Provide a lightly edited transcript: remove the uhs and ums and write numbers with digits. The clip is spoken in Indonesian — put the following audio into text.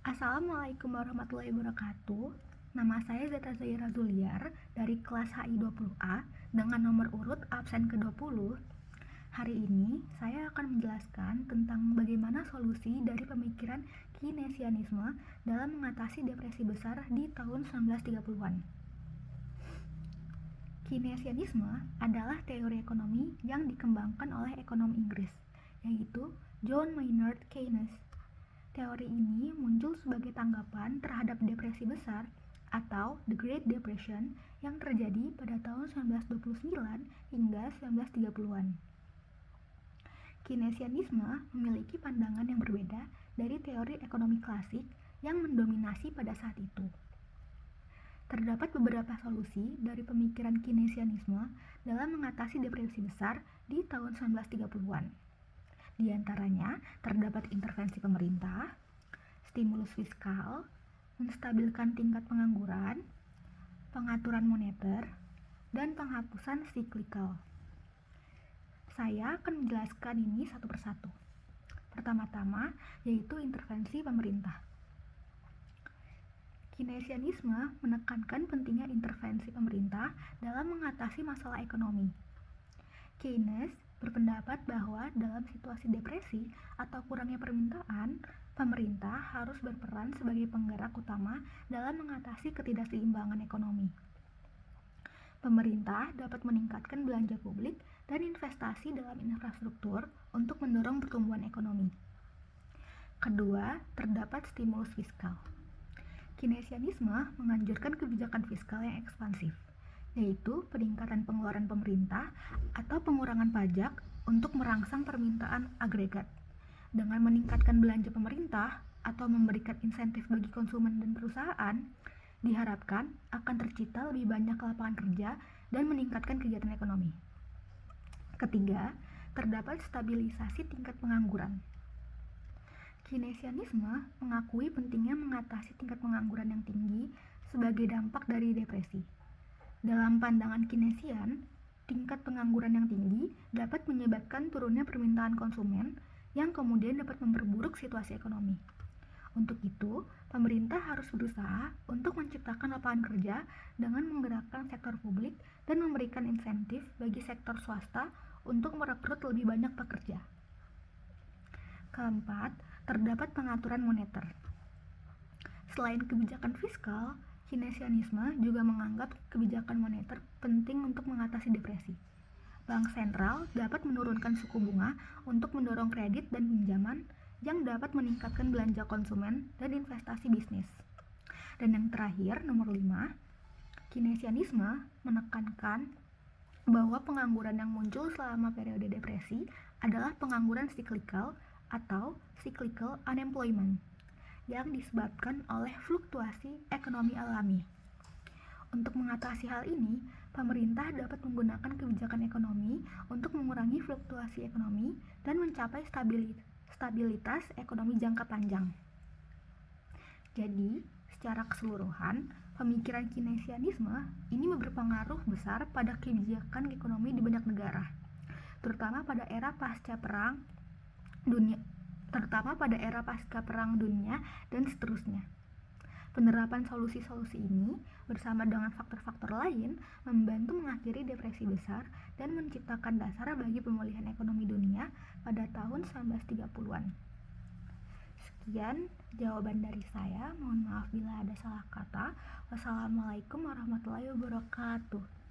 Assalamualaikum warahmatullahi wabarakatuh. Nama saya Zeta Zaira Zuliar dari kelas HI 20A dengan nomor urut absen ke-20. Hari ini saya akan menjelaskan tentang bagaimana solusi dari pemikiran Keynesianisme dalam mengatasi depresi besar di tahun 1930-an. Keynesianisme adalah teori ekonomi yang dikembangkan oleh ekonom Inggris, yaitu John Maynard Keynes. Teori ini muncul sebagai tanggapan terhadap depresi besar atau The Great Depression yang terjadi pada tahun 1929 hingga 1930-an. Keynesianisme memiliki pandangan yang berbeda dari teori ekonomi klasik yang mendominasi pada saat itu. Terdapat beberapa solusi dari pemikiran Keynesianisme dalam mengatasi depresi besar di tahun 1930-an. Di antaranya terdapat intervensi pemerintah, stimulus fiskal, menstabilkan tingkat pengangguran, pengaturan moneter, dan penghapusan siklikal. Saya akan menjelaskan ini satu persatu. Pertama-tama yaitu intervensi pemerintah. Keynesianisme menekankan pentingnya intervensi pemerintah dalam mengatasi masalah ekonomi. Keynes berpendapat bahwa dalam situasi depresi atau kurangnya permintaan, pemerintah harus berperan sebagai penggerak utama dalam mengatasi ketidakseimbangan ekonomi. Pemerintah dapat meningkatkan belanja publik dan investasi dalam infrastruktur untuk mendorong pertumbuhan ekonomi. Kedua, terdapat stimulus fiskal. Keynesianisme menganjurkan kebijakan fiskal yang ekspansif, yaitu peningkatan pengeluaran pemerintah atau pengurangan pajak untuk merangsang permintaan agregat. Dengan meningkatkan belanja pemerintah atau memberikan insentif bagi konsumen dan perusahaan, diharapkan akan tercipta lebih banyak lapangan kerja dan meningkatkan kegiatan ekonomi. Ketiga, terdapat stabilisasi tingkat pengangguran. Keynesianisme mengakui pentingnya mengatasi tingkat pengangguran yang tinggi sebagai dampak dari depresi. Dalam pandangan Keynesian, tingkat pengangguran yang tinggi dapat menyebabkan turunnya permintaan konsumen yang kemudian dapat memperburuk situasi ekonomi. Untuk itu, pemerintah harus berusaha untuk menciptakan lapangan kerja dengan menggerakkan sektor publik dan memberikan insentif bagi sektor swasta untuk merekrut lebih banyak pekerja. Keempat, terdapat pengaturan moneter. Selain kebijakan fiskal, Keynesianisme juga menganggap kebijakan moneter penting untuk mengatasi depresi. Bank sentral dapat menurunkan suku bunga untuk mendorong kredit dan pinjaman yang dapat meningkatkan belanja konsumen dan investasi bisnis. Dan yang terakhir, nomor 5, Keynesianisme menekankan bahwa pengangguran yang muncul selama periode depresi adalah pengangguran siklikal atau cyclical unemployment yang disebabkan oleh fluktuasi ekonomi alami. Untuk mengatasi hal ini, pemerintah dapat menggunakan kebijakan ekonomi untuk mengurangi fluktuasi ekonomi dan mencapai stabilitas ekonomi jangka panjang. Jadi, secara keseluruhan, pemikiran Keynesianisme ini berpengaruh besar pada kebijakan ekonomi di banyak negara, terutama pada era pasca perang dunia dan seterusnya. Penerapan solusi-solusi ini bersama dengan faktor-faktor lain membantu mengakhiri depresi besar dan menciptakan dasar bagi pemulihan ekonomi dunia pada tahun 1930-an. Sekian jawaban dari saya. Mohon maaf bila ada salah kata. Wassalamualaikum warahmatullahi wabarakatuh.